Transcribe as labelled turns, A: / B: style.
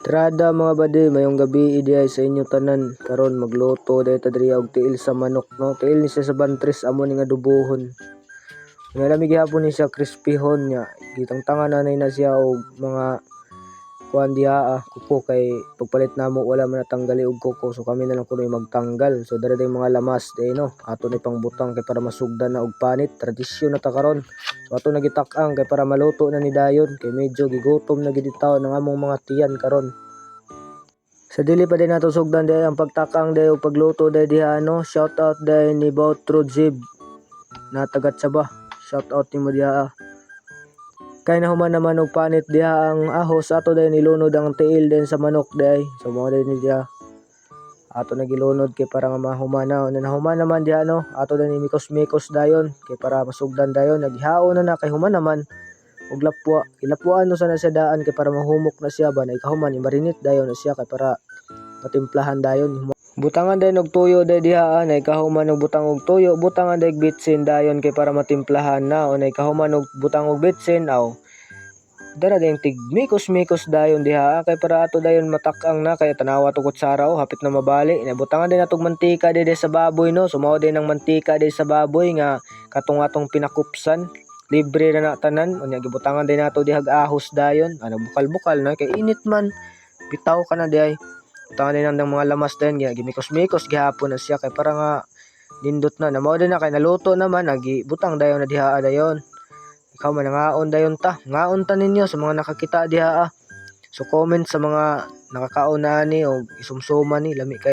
A: Trada mga bade, mayong gabi idiay sa inyo tanan. Karon magluto day ta diri og tiil sa manok no. Tiil ni siya sa bantris amo ni nga dubuhon. Nga lamig gihapon ni siya crispyhon nya. Gitangtangan na na siya og mga kuan diha kuko kay pagpalit namo wala man natanggali og kuko, so kami na lang kuno magtanggal. So dara day mga lamas day no. Ato ni pangbutang kay para masugdan na og panit, tradisyon na ta karon. So ato nagitak-ang kay para maluto na ni dayon kay medyo gigutom na gid taon ng among mga tiyan karon. Sa dili pa din nato sugdan day ang pagtakang day o pagluto day diha no. Shout out day ni Bautro Jib na taga Tsaba. Shout out nimo diha. Kay nahuman naman og panit diha ang ahos ato day nilunod ang tiil din sa manok day. So mo day ni diha. Ato nagilunod kay para nga mahuman na. Nahuman naman diha no. Ato day ni mikos-mikos dayon kay para masugdan dayon. Naghihaon na kay human naman og lapwa. Ilapuan no sana sa daan kay para mahumok na siya ba na ikahuman marinate dayon na siya kay para matimplahan dayon. Butangan dayon og tuyo day diha na ikahuman og butang og tuyo, butangan day bitsin dayon kay para matimplahan na o na ikahuman og butang og bitsin aw. Dara day tig mikos-mikos dayon diha kay para ato dayon matak-ang na kay tanawa to kutsara o hapit na mabali. Na butangan din natog mantika day sa baboy no. Sumaw din ang mantika day sa baboy nga katong atong pinakupsan. Libre na na tanan. Unya gibutangan din nato diha ahos dayon. Ano bukal-bukal na kay init man. Bitaw ka na diay. Butangan din ang mga lamas dayon gimikos-mikos gihapon na siya kay para nga nindot na. Mao din na kay naluto naman butang dayon na diha dayon. Ikaw man ngaon dayon ta. Ngaon ta ninyo sa mga nakakita diha. So comment sa mga nakakaon na ni o isumsuma ni lami kay